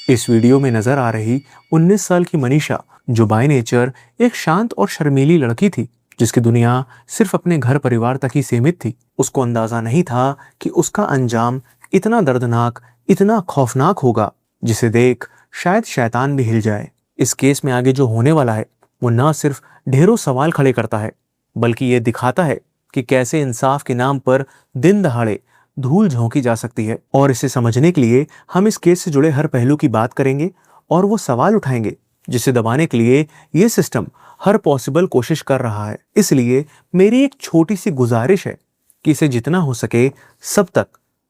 इस वीडियो में नजर आ रही 19 साल की मनीषा, जो बाय नेचर एक शांत और शर्मीली लड़की थी, जिसकी दुनिया सिर्फ अपने घर परिवार तक ही सीमित थी। उसको अंदाजा नहीं था कि उसका अंजाम इतना दर्दनाक, इतना खौफनाक होगा, जिसे देख शायद शैतान भी हिल जाए। इस केस में आगे जो होने वाला है, वो न सिर्फ ढेरों सवाल खड़े करता है, बल्कि ये दिखाता है कि कैसे इंसाफ के नाम पर दिन दहाड़े धूल झोंकी जा सकती है। और इसे समझने के लिए हम इस केस से जुड़े हर पहलू की बात करेंगे और वो सवाल उठाएंगे जिसे दबाने के लिए ये सिस्टम हर पॉसिबल कोशिश कर रहा है। इसलिए मेरी एक छोटी सी गुजारिश है कि इसे जितना हो सके सब तक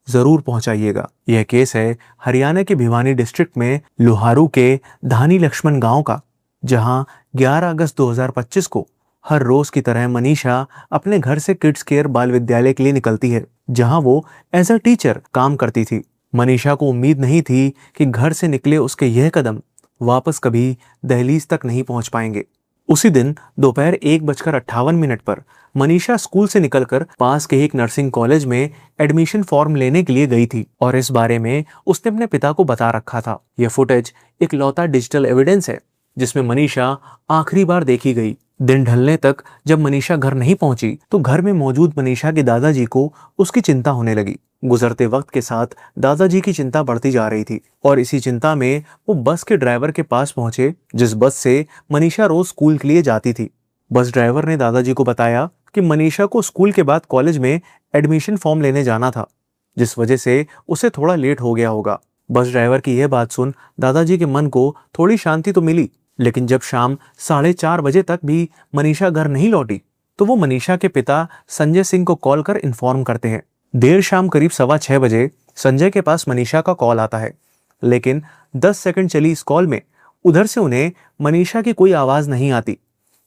जरूर पहुंचाइएगा। यह केस है हरियाणा के भिवानी डिस्ट्रिक्ट में लोहारू के धानी लक्ष्मण गांव का, जहां 11 अगस्त 2025 को हर रोज की तरह मनीषा अपने घर से किड्स केयर बाल विद्यालय के लिए निकलती है, जहां वो एज अ टीचर काम करती थी। मनीषा को उम्मीद नहीं थी कि घर से निकले उसके यह कदम वापस कभी दहलीज तक नहीं पहुंच पाएंगे। उसी दिन दोपहर 1:58 पर मनीषा स्कूल से निकलकर पास के एक नर्सिंग कॉलेज में एडमिशन फॉर्म लेने के लिए गई थी और इस बारे में उसने अपने पिता को बता रखा था। यह फुटेज एक लौता डिजिटल एविडेंस है जिसमें मनीषा आखिरी बार देखी गई। दिन ढलने तक जब मनीषा घर नहीं पहुंची तो घर में मौजूद मनीषा के दादाजी को उसकी चिंता होने लगी। गुजरते वक्त के साथ दादाजी की चिंता बढ़ती जा रही थी और इसी चिंता में वो बस के ड्राइवर के पास पहुंचे, जिस बस से मनीषा रोज स्कूल के लिए जाती थी। बस ड्राइवर ने दादाजी को बताया कि मनीषा को स्कूल के बाद कॉलेज में एडमिशन फॉर्म लेने जाना था, जिस वजह से उसे थोड़ा लेट हो गया होगा। बस ड्राइवर की यह बात सुन दादाजी के मन को थोड़ी शांति तो मिली, लेकिन जब शाम 4:30 बजे तक भी मनीषा घर नहीं लौटी तो वो मनीषा के पिता संजय सिंह को कॉल कर इन्फॉर्म करते हैं। देर शाम करीब 6:15 बजे संजय के पास मनीषा का कॉल आता है, लेकिन 10 सेकंड चली इस कॉल में उधर से उन्हें मनीषा की कोई आवाज नहीं आती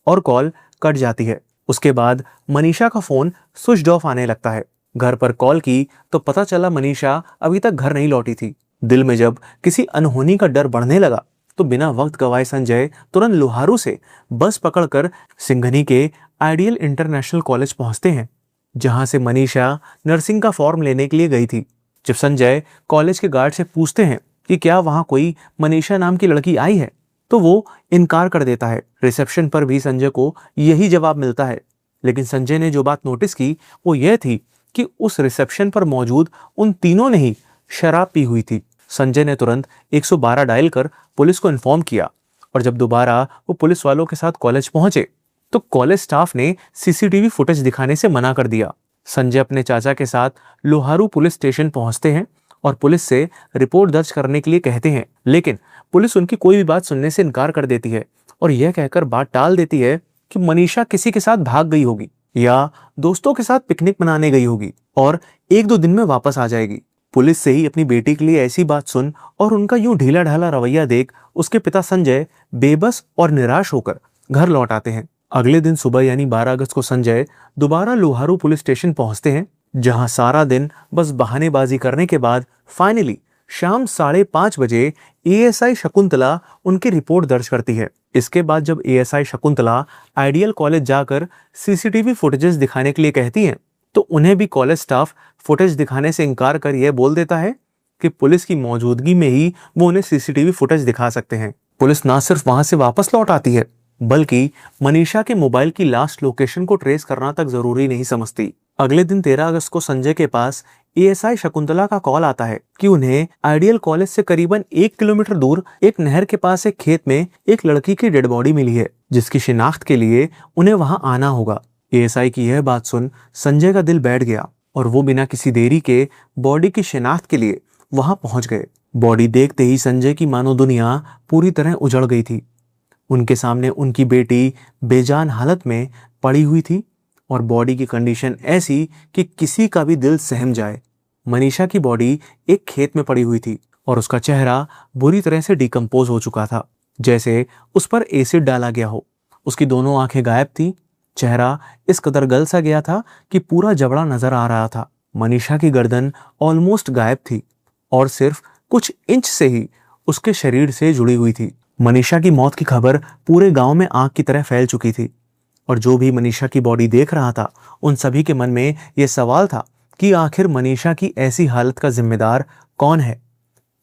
और कॉल कट जाती है। उसके बाद मनीषा का फोन स्विच ऑफ आने लगता है। घर पर कॉल की तो पता चला मनीषा अभी तक घर नहीं लौटी थी। दिल में जब किसी अनहोनी का डर बढ़ने लगा तो बिना वक्त गवाए संजय तुरंत लोहारू से बस पकड़कर सिंघनी के आइडियल इंटरनेशनल कॉलेज पहुंचते हैं, जहां से मनीषा नर्सिंग का फॉर्म लेने के लिए गई थी। जब संजय कॉलेज के गार्ड से पूछते हैं कि क्या वहां कोई मनीषा नाम की लड़की आई है, तो वो इनकार कर देता है। रिसेप्शन पर भी संजय को यही जवाब मिलता है, लेकिन संजय ने जो बात नोटिस की वो ये थी कि उस रिसेप्शन पर मौजूद उन तीनों ने ही शराब पी हुई थी। संजय ने तुरंत 112 डायल कर पुलिस को इन्फॉर्म किया और जब दोबारा वो पुलिस वालों के साथ कॉलेज पहुंचे तो कॉलेज स्टाफ ने सीसीटीवी फुटेज दिखाने से मना कर दिया। संजय अपने चाचा के साथ लोहारू पुलिस स्टेशन पहुंचते हैं और पुलिस से रिपोर्ट दर्ज करने के लिए कहते हैं, लेकिन पुलिस उनकी कोई भी बात सुनने से इनकार कर देती है और यह कहकर बात टाल देती है कि मनीषा किसी के साथ भाग गई होगी या दोस्तों के साथ पिकनिक मनाने गई होगी और 1-2 दिन में वापस आ जाएगी। पुलिस से ही अपनी बेटी के लिए ऐसी बात सुन और उनका यूं ढीला ढाला रवैया देख उसके पिता संजय बेबस और निराश होकर घर लौट आते हैं। अगले दिन सुबह यानी 12 अगस्त को संजय दोबारा लोहारू पुलिस स्टेशन पहुंचते हैं, जहां सारा दिन बस बहानेबाजी करने के बाद फाइनली शाम 5:30 बजे एएसआई शकुंतला उनकी रिपोर्ट दर्ज करती है। इसके बाद जब एएसआई शकुंतला आइडियल कॉलेज जाकर सीसीटीवी फुटेजेस दिखाने के लिए कहती हैं तो उन्हें भी कॉलेज स्टाफ फुटेज दिखाने से इनकार कर यह बोल देता है कि पुलिस की मौजूदगी में ही वो उन्हें सीसीटीवी फुटेज दिखा सकते हैं। पुलिस ना सिर्फ वहां से वापस लौट आती है, बल्कि मनीषा के मोबाइल की लास्ट लोकेशन को ट्रेस करना तक जरूरी नहीं समझती। अगले दिन 13 अगस्त को संजय के पास एएसआई शकुंतला का कॉल आता है कि उन्हें आइडियल कॉलेज से करीबन 1 किलोमीटर दूर एक नहर के पास एक खेत में एक लड़की की डेड बॉडी मिली है, जिसकी शिनाख्त के लिए उन्हें वहां आना होगा। एएसआई की यह बात सुन संजय का दिल बैठ गया और वो बिना किसी देरी के बॉडी की शिनाख्त के लिए वहां पहुंच गए। बॉडी देखते ही संजय की मानो दुनिया पूरी तरह उजड़ गई थी। उनके सामने उनकी बेटी बेजान हालत में पड़ी हुई थी और बॉडी की कंडीशन ऐसी कि किसी का भी दिल सहम जाए। मनीषा की बॉडी एक खेत में पड़ी हुई थी और उसका चेहरा बुरी तरह से डिकम्पोज हो चुका था, जैसे उस पर एसिड डाला गया हो। उसकी दोनों आंखें गायब थी, चेहरा इस कदर गल सा गया था कि पूरा जबड़ा नजर आ रहा था। मनीषा की गर्दन ऑलमोस्ट गायब थी और सिर्फ कुछ इंच से ही उसके शरीर से जुड़ी हुई थी। मनीषा की मौत की खबर पूरे गांव में आग की तरह फैल चुकी थी और जो भी मनीषा की बॉडी देख रहा था उन सभी के मन में यह सवाल था कि आखिर मनीषा की ऐसी हालत का जिम्मेदार कौन है,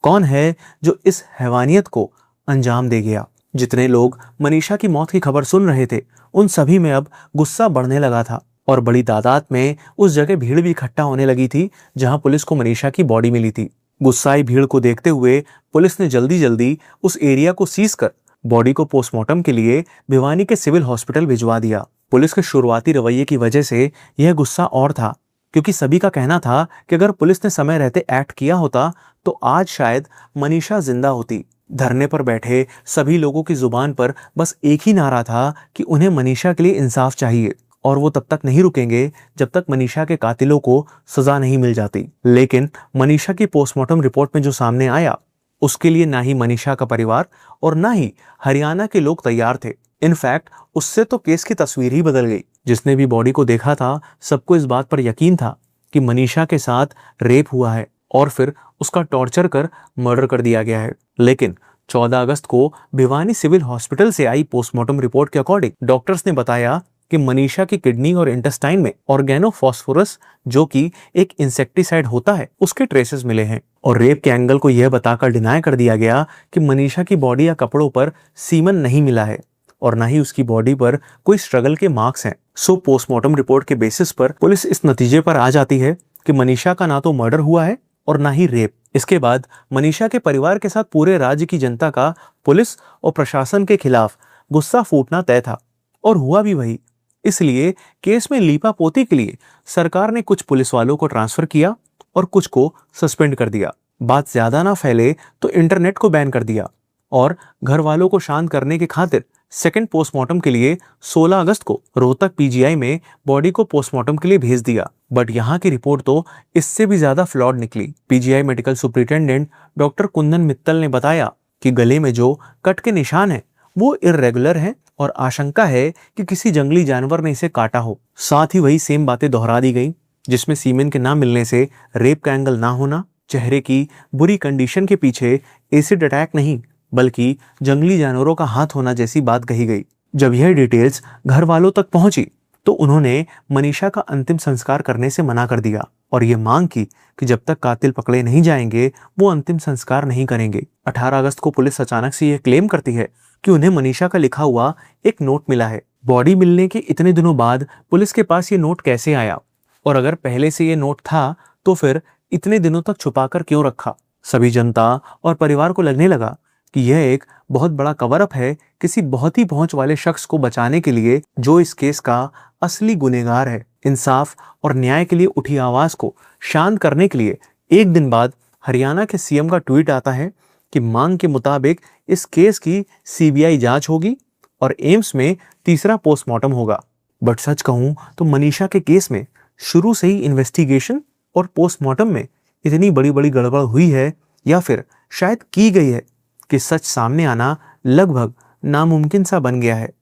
कौन है जो इस हैवानियत को अंजाम दे गया? जितने लोग मनीषा की मौत की खबर सुन रहे थे, उन सभी में अब गुस्सा बढ़ने लगा था और बड़ी तादाद में उस जगह भीड़ भी इकट्ठा होने लगी थी जहां पुलिस को मनीषा की बॉडी मिली थी। गुस्साई भीड़ को देखते हुए पुलिस ने जल्दी जल्दी उस एरिया को सीज कर बॉडी को पोस्टमार्टम के लिए भिवानी के सिविल हॉस्पिटल भिजवा दिया। पुलिस के शुरुआती रवैये की वजह से यह गुस्सा और था, क्योंकि सभी का कहना था कि अगर पुलिस ने समय रहते एक्ट किया होता तो आज शायद मनीषा जिंदा होती। धरने पर बैठे सभी लोगों की जुबान पर बस एक ही नारा था कि उन्हें मनीषा के लिए इंसाफ चाहिए और वो तब तक नहीं रुकेंगे जब तक मनीषा के कातिलों को सजा नहीं मिल जाती। लेकिन मनीषा की पोस्टमार्टम रिपोर्ट में जो सामने आया, उसके लिए ना ही मनीषा का परिवार और ना ही हरियाणा के लोग तैयार थे। इनफैक्ट उससे तो केस की तस्वीर ही बदल गई। जिसने भी बॉडी को देखा था, सबको इस बात पर यकीन था कि मनीषा के साथ रेप हुआ है और फिर उसका टॉर्चर कर मर्डर कर दिया गया है। लेकिन 14 अगस्त को भिवानी सिविल हॉस्पिटल से आई पोस्टमार्टम रिपोर्ट के अकॉर्डिंग डॉक्टर्स ने बताया कि मनीषा की किडनी और इंटेस्टाइन में ऑर्गेनोफॉस्फोरस, जो कि एक इंसेक्टिसाइड होता है, उसके ट्रेसेस मिले हैं। और रेप के एंगल को यह बताकर डिनाई कर दिया गया कि मनीषा की बॉडी या कपड़ों पर सीमन नहीं मिला है और ना ही उसकी बॉडी पर कोई स्ट्रगल के मार्क्स हैं। सो पोस्टमार्टम रिपोर्ट के बेसिस पर पुलिस इस नतीजे पर आ जाती है कि मनीषा का ना तो मर्डर हुआ है और ना ही रेप। इसके बाद मनीषा के परिवार के साथ पूरे राज्य की जनता का पुलिस और प्रशासन के खिलाफ गुस्सा फूटना तय था और हुआ भी वही। इसलिए केस में लीपापोती के लिए सरकार ने कुछ पुलिस वालों को ट्रांसफर किया और कुछ को सस्पेंड कर दिया। बात ज्यादा ना फैले तो इंटरनेट को बैन कर दिया और घर वालों को शांत करने की खातिर सेकंड पोस्टमार्टम के लिए 16 अगस्त को रोहतक पीजीआई में बॉडी को पोस्टमार्टम के लिए भेज दिया। बट यहाँ की रिपोर्ट तो इससे भी ज्यादा फ्लॉड निकली। PGI medical superintendent doctor Kundan Mittal ने बताया कि गले में जो कट के निशान हैं वो इर्रेगुलर हैं और आशंका है कि किसी जंगली जानवर ने इसे काटा हो। साथ ही वही सेम बातें दोहरा दी गई, जिसमें सीमेन के ना मिलने से रेप का एंगल ना होना, चेहरे की बुरी कंडीशन के पीछे एसिड अटैक नहीं बल्कि जंगली जानवरों का हाथ होना जैसी बात कही गई। जब यह डिटेल्स घर वालों तक पहुंची तो उन्होंने मनीषा का अंतिम संस्कार करने से मना कर दिया और ये मांग की कि जब तक कातिल पकड़े नहीं जाएंगे वो अंतिम संस्कार नहीं करेंगे। 18 अगस्त को पुलिस अचानक से यह क्लेम करती है कि उन्हें मनीषा का लिखा हुआ एक नोट मिला है। बॉडी मिलने के इतने दिनों बाद पुलिस के पास ये नोट कैसे आया, और अगर पहले से ये नोट था तो फिर इतने दिनों तक छुपाकर क्यों रखा? सभी जनता और परिवार को लगने लगा कि यह एक बहुत बड़ा कवर अप है किसी बहुत ही पहुंच वाले शख्स को बचाने के लिए, जो इस केस का असली गुनहगार है। इंसाफ और न्याय के लिए उठी आवाज को शांत करने के लिए एक दिन बाद हरियाणा के सीएम का ट्वीट आता है कि मांग के मुताबिक इस केस की सीबीआई जांच होगी और एम्स में तीसरा पोस्टमार्टम होगा। बट सच कहूं तो मनीषा के केस में शुरू से ही इन्वेस्टिगेशन और पोस्टमार्टम में इतनी बड़ी बड़ी गड़बड़ हुई है या फिर शायद की गई है कि सच सामने आना लगभग नामुमकिन सा बन गया है।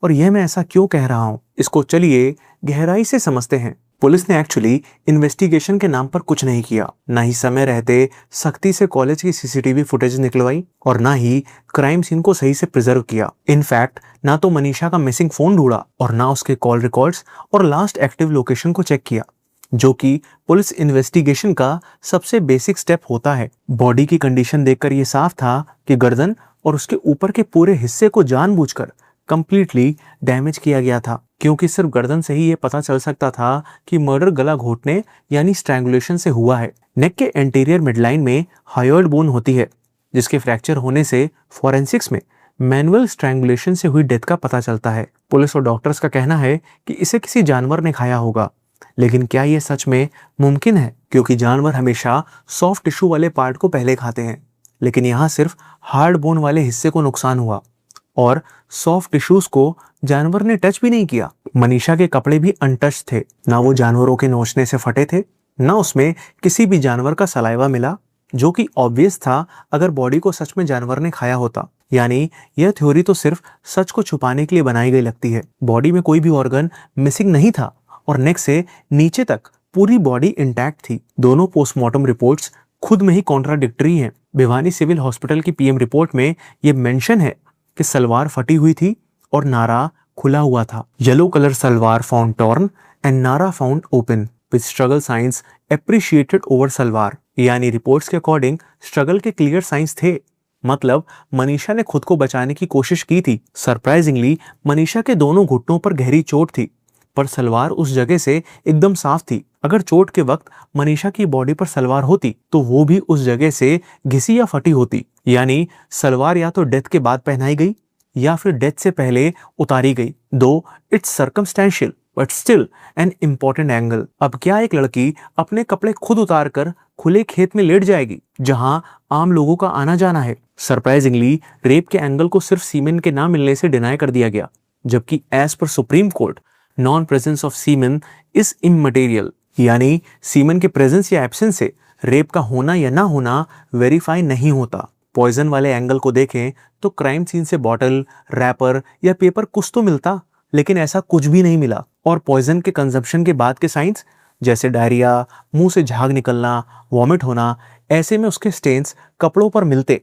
और यह मैं ऐसा क्यों कह रहा हूं, इसको चलिए गहराई से समझते हैं। पुलिस ने एक्चुअली इन्वेस्टिगेशन के नाम पर कुछ नहीं किया, ना ही समय रहते सख्ती से कॉलेज की सीसीटीवी फुटेज निकलवाई और ना ही क्राइम सीन को सही से प्रिजर्व किया। इनफैक्ट ना तो मनीषा का मिसिंग फोन ढूंढा और ना उसके कॉल रिकॉर्ड्स और लास्ट एक्टिव लोकेशन को चेक किया, जो कि पुलिस इन्वेस्टिगेशन का सबसे बेसिक स्टेप होता है। बॉडी की कंडीशन देखकर यह साफ था कि गर्दन और उसके ऊपर के पूरे हिस्से को जानबूझकर कंप्लीटली डैमेज किया गया था, क्योंकि सिर्फ गर्दन से ही यह पता चल सकता था कि मर्डर गला घोटने यानी स्ट्रैंगुलेशन से हुआ है। नेक के एंटीरियर मिडलाइन में हायोइड बोन होती है, जिसके फ्रैक्चर होने से फॉरेंसिक्स में मैनुअल स्ट्रैंगुलेशन से हुई डेथ का पता चलता है। पुलिस और डॉक्टर्स का कहना है कि इसे किसी जानवर ने खाया होगा, लेकिन क्या यह सच में मुमकिन है? क्योंकि जानवर हमेशा सॉफ्ट टिश्यू वाले पार्ट को पहले खाते हैं, लेकिन यहाँ सिर्फ हार्ड बोन वाले हिस्से को नुकसान हुआ और सॉफ्ट टिश्यूज को जानवर ने टच भी नहीं किया। मनीषा के कपड़े भी अनटच थे, ना वो जानवरों के नोचने से फटे थे, ना उसमें किसी भी जानवर का सलाइवा मिला, जो कि ऑब्वियस था अगर बॉडी को सच में जानवर ने खाया होता। यानी यह थ्योरी तो सिर्फ सच को छुपाने के लिए बनाई गई लगती है। बॉडी में कोई भी ऑर्गन मिसिंग नहीं था और नेक से नीचे तक पूरी बॉडी इंटैक्ट थी। दोनों पोस्टमार्टम रिपोर्ट्स खुद में ही कॉन्ट्राडिक्टरी हैं। भिवानी सिविल हॉस्पिटल की पीएम रिपोर्ट में यह मेंशन है कि सलवार फटी हुई थी और नारा खुला हुआ था। Yellow colour salwar found torn and nara found open with struggle signs appreciated over salwar. यानी रिपोर्ट्स के अकॉर्डिंग स्ट्रगल के क्लियर साइंस थे। मतलब मनीषा ने खुद को बचाने की कोशिश की थी। सरप्राइजिंगली मनीषा के दोनों घुटनों पर गहरी चोट थी, पर सलवार उस जगह से एकदम साफ थी। अगर चोट के वक्त मनीषा की बॉडी पर सलवार होती तो वो भी उस जगह से घिसी या फटी होती। यानी सलवार या तो डेथ के बाद पहनाई गई या फिर डेथ से पहले उतारी गई। दो it's circumstantial but still an important angle. अब क्या एक लड़की अपने कपड़े खुद उतार कर खुले खेत में लेट जाएगी जहां आम लोगों का आना जाना है? सरप्राइजिंगली रेप के एंगल को सिर्फ सीमेन के ना मिलने से डिनाई कर दिया गया, जबकि as per supreme court non presence of semen is immaterial. यानी सीमेन के प्रेजेंस या एब्सेंस से रेप का होना या ना होना वेरीफाई नहीं होता। पॉइजन वाले एंगल को देखें तो क्राइम सीन से बॉटल, रैपर या पेपर कुछ तो मिलता, लेकिन ऐसा कुछ भी नहीं मिला। और पॉइजन के कंजप्शन के बाद के साइंस जैसे डायरिया, मुंह से झाग निकलना, वॉमिट होना, ऐसे में उसके स्टेन्स कपड़ों पर मिलते,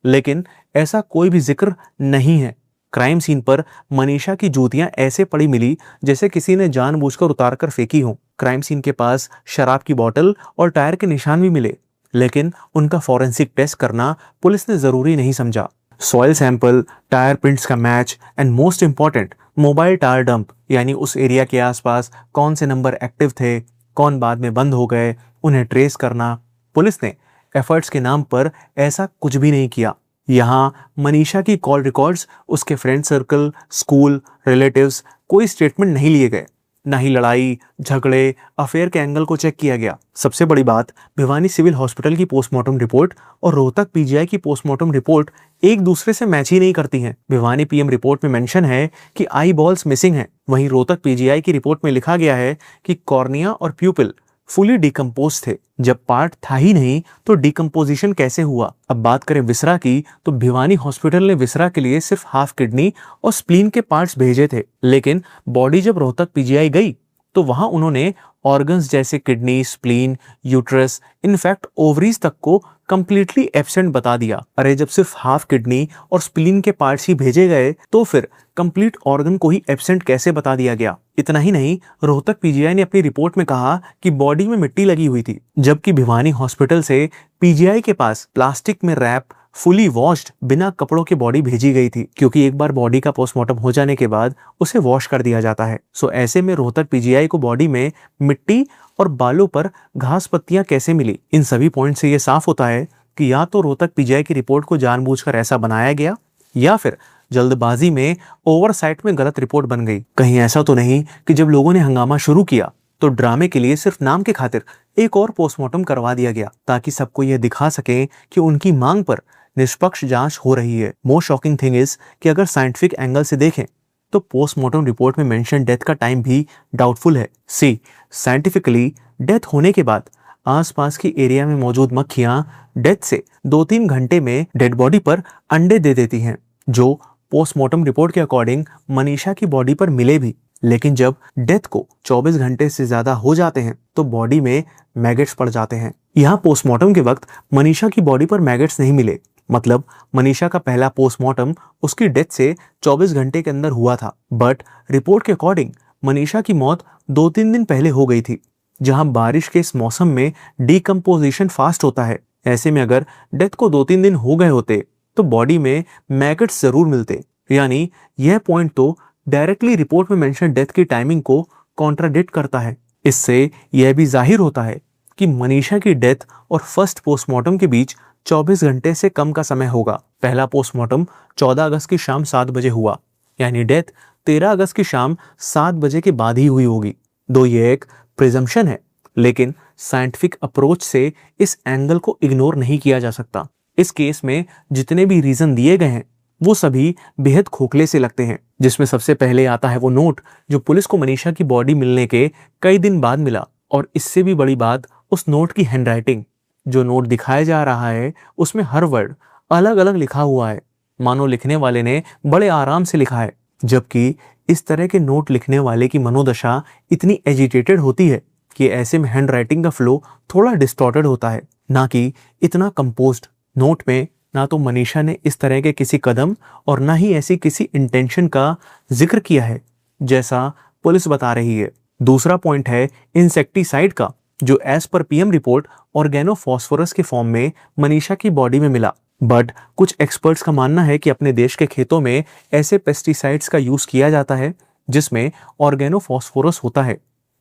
लेकिन ऐसा कोई भी जिक्र नहीं है। क्राइम सीन पर मनीषा की जूतियां ऐसे पड़ी मिली जैसे किसी ने जानबूझकर उतार कर फेंकी हो। क्राइम सीन के पास शराब की बोतल और टायर के निशान भी मिले, लेकिन उनका फॉरेंसिक टेस्ट करना पुलिस ने जरूरी नहीं समझा। सॉइल सैंपल, टायर प्रिंट्स का match and most important mobile tyre dump, यानी उस एरिया के आसपास कौन से नंबर एक्टिव थे, कौन बाद में बंद हो गए, उन्हें ट्रेस करना। पुलिस ने एफर्ट्स के नाम पर ऐसा कुछ भी नहीं किया। यहाँ मनीषा की कॉल रिकॉर्ड्स, उसके फ्रेंड सर्कल, स्कूल, रिलेटिव्स, कोई स्टेटमेंट नहीं लिए गए। ना ही लड़ाई झगड़े, अफेयर के एंगल को चेक किया गया। सबसे बड़ी बात, भिवानी सिविल हॉस्पिटल की पोस्टमार्टम रिपोर्ट और रोहतक पीजीआई की पोस्टमार्टम रिपोर्ट एक दूसरे से मैच ही नहीं करती हैं। भिवानी पीएम रिपोर्ट में मेंशन है कि आई बॉल्स मिसिंग है, वहीं रोहतक पीजीआई की रिपोर्ट में लिखा गया है कि कॉर्निया और प्यूपिल फुली डिकम्पोज थे। जब पार्ट था ही नहीं तो डिकम्पोजिशन कैसे हुआ? अब बात करें विसरा की, तो भिवानी हॉस्पिटल ने विसरा के लिए सिर्फ हाफ किडनी और स्प्लीन के पार्ट्स भेजे थे, लेकिन बॉडी जब रोहतक पीजीआई गई तो वहां उन्होंने ऑर्गन्स जैसे kidney, spleen, uterus, in fact ovaries तक को कंप्लीटली एब्सेंट बता दिया। अरे जब सिर्फ हाफ किडनी और स्प्लीन के पार्ट्स ही भेजे गए तो फिर कंप्लीट ऑर्गन को ही एब्सेंट कैसे बता दिया गया? इतना ही नहीं, रोहतक पीजीआई ने अपनी रिपोर्ट में कहा कि बॉडी में मिट्टी लगी हुई थी, जबकि भिवानी हॉस्पिटल से पीजीआई के पास प्लास्टिक में रैप फुली वॉश्ड बिना कपड़ों के बॉडी भेजी गई थी, क्योंकि एक बार बॉडी का पोस्टमार्टम हो जाने के बाद उसे वॉश कर दिया जाता है। सो ऐसे में रोहतक पीजीआई को बॉडी में मिट्टी और बालों पर घास पत्तियां कैसे मिली? इन सभी पॉइंट से ये साफ होता है कि या तो रोहतक पीजीआई की रिपोर्ट को जानबूझकर ऐसा बनाया गया या फिर जल्दबाजी में ओवरसाइट में गलत रिपोर्ट बन गई। कहीं ऐसा तो नहीं कि जब लोगों ने हंगामा शुरू किया तो ड्रामे के लिए सिर्फ नाम के खातिर एक और पोस्टमार्टम करवा दिया गया, ताकि सबको यह दिखा सके कि उनकी मांग पर निष्पक्ष जांच हो रही है। मोस्ट शॉकिंग थिंग इज कि अगर साइंटिफिक एंगल से देखें तो पोस्टमार्टम रिपोर्ट में मेंशन डेथ का टाइम भी डाउटफुल है। सी साइंटिफिकली डेथ होने के बाद आसपास की एरिया में मौजूद मक्खियां डेथ से 2-3 घंटे में डेड बॉडी पर अंडे दे देती हैं, जो पोस्टमार्टम रिपोर्ट के अकॉर्डिंग मनीषा की बॉडी पर मिले भी। लेकिन जब डेथ को 24 घंटे से ज्यादा हो जाते हैं तो बॉडी में मैगेट्स पड़ जाते हैं। यहाँ पोस्टमार्टम के वक्त मनीषा की बॉडी पर मैगेट्स नहीं मिले, मतलब मनीषा का पहला पोस्टमार्टम उसकी डेथ से 24 घंटे के अंदर हुआ था। बट रिपोर्ट के अकॉर्डिंग मनीषा की मौत 2-3 दिन पहले हो गई थी, जहां बारिश के इस मौसम में डिकम्पोजिशन फास्ट होता है। ऐसे में अगर डेथ को 2-3 दिन हो गए होते तो बॉडी में मैगेट्स जरूर मिलते। यानी यह पॉइंट तो डायरेक्टली रिपोर्ट में मेंशन डेथ की टाइमिंग को कॉन्ट्राडिक्ट करता है। इससे यह भी जाहिर होता है कि मनीषा की डेथ और फर्स्ट पोस्टमार्टम के बीच 24 घंटे से कम का समय होगा। पहला पोस्टमार्टम 14 अगस्त की शाम 7 बजे हुआ, यानी डेथ 13 अगस्त की शाम 7 बजे के बाद ही हुई होगी। दो ये एक प्रिजम्पशन है, लेकिन साइंटिफिक अप्रोच से इस एंगल को इग्नोर नहीं किया जा सकता। इस केस में जितने भी रीजन दिए गए हैं वो सभी बेहद खोखले से लगते हैं, जिसमें सबसे पहले आता है वो नोट जो पुलिस को मनीषा की बॉडी मिलने के कई दिन बाद मिला। और इससे भी बड़ी बात उस नोट की हैंडराइटिंग। जो नोट दिखाया जा रहा है उसमें हर वर्ड अलग अलग लिखा हुआ है, मानो लिखने वाले ने बड़े आराम से लिखा है, जबकि इस तरह के नोट लिखने वाले की मनोदशा इतनी एजिटेटेड होती है कि ऐसे में हैंडराइटिंग का फ्लो थोड़ा डिस्टॉर्टेड होता है, ना कि इतना कंपोज्ड। नोट में ना तो मनीषा ने इस तरह के किसी कदम और ना ही ऐसी किसी इंटेंशन का जिक्र किया है जैसा पुलिस बता रही है। दूसरा पॉइंट है इंसेक्टिसाइड का, जो as per PM report organophosphorus के फॉर्म में मनीषा की बॉडी में मिला। बट कुछ एक्सपर्ट्स का मानना है कि अपने देश के खेतों में ऐसे पेस्टिसाइड्स का यूज किया जाता है जिसमें ऑर्गेनोफॉस्फोरस होता है,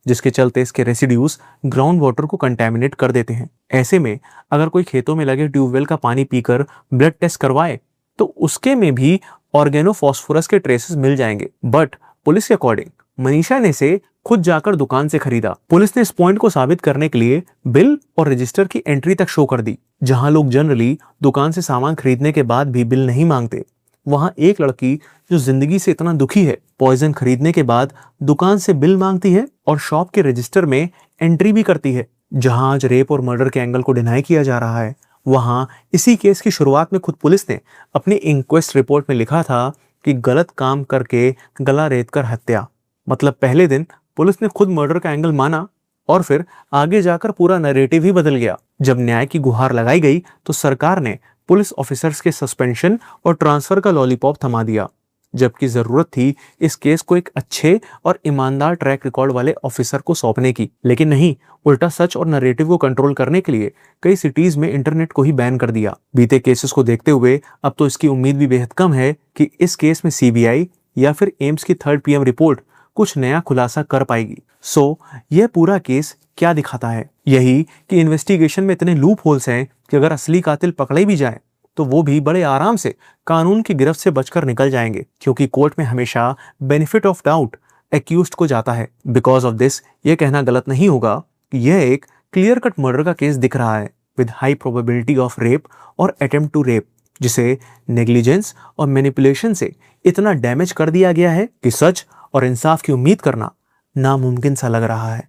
जिसके चलते इसके रेसिड्यूज ग्राउंड वाटर को कंटेमिनेट कर देते हैं। ऐसे में अगर कोई खेतों में लगे ट्यूबवेल का पानी पीकर ब्लड टेस्ट करवाए तो उसके में भी ऑर्गेनोफॉस्फोरस के ट्रेसेस मिल जाएंगे। बट पुलिस के अकॉर्डिंग मनीषा ने इसे खुद जाकर दुकान से खरीदा। पुलिस ने इस पॉइंट को साबित करने के लिए बिल और रजिस्टर की एंट्री तक शो कर दी। जहां लोग जनरली दुकान से सामान खरीदने के बाद भी बिल नहीं मांगते, वहां एक लड़की जो जिंदगी से इतना दुखी है, पॉइजन खरीदने के बाद दुकान से बिल मांगती है और शॉप के रजिस्टर में एंट्री भी करती है। जहां आज रेप और मर्डर के एंगल को डिनाई किया जा रहा है, वहां इसी केस की शुरुआत में खुद पुलिस ने अपनी इंक्वेस्ट रिपोर्ट में लिखा था कि गलत काम करके गला रेतकर हत्या। मतलब पहले दिन पुलिस ने खुद मर्डर का एंगल माना और फिर आगे जाकर पूरा नैरेटिव ही बदल गया। जब न्याय की गुहार लगाई गई तो सरकार ने पुलिस ऑफिसर्स के सस्पेंशन और ट्रांसफर का लॉलीपॉप थमा दिया, जबकि जरूरत थी इस केस को एक अच्छे और ईमानदार ट्रैक रिकॉर्ड वाले ऑफिसर को सौंपने की। लेकिन नहीं, उल्टा सच और नैरेटिव को कंट्रोल करने के लिए कई सिटीज में इंटरनेट को ही बैन कर दिया। बीते केसेस को देखते हुए अब तो इसकी उम्मीद भी बेहद कम है कि इस केस में सीबीआई या फिर एम्स की 3rd पीएम रिपोर्ट कुछ नया खुलासा कर पाएगी। सो यह पूरा केस क्या दिखाता है? यही कि इन्वेस्टिगेशन में इतने लूप होल्स हैं कि अगर असली कातिल पकड़े भी जाए तो वो भी बड़े आराम से कानून की गिरफ्त से बचकर निकल जाएंगे, क्योंकि कोर्ट में हमेशा बेनिफिट ऑफ डाउट एक्यूज्ड को जाता है। बिकॉज ऑफ दिस यह कहना गलत नहीं होगा कि यह एक क्लियर कट मर्डर का केस दिख रहा है with high probability of rape और अटेम्प्ट टू रेप, जिसे नेग्लिजेंस और मैनिपुलेशन से इतना डैमेज कर दिया गया है कि सच और इंसाफ की उम्मीद करना नामुमकिन सा लग रहा है।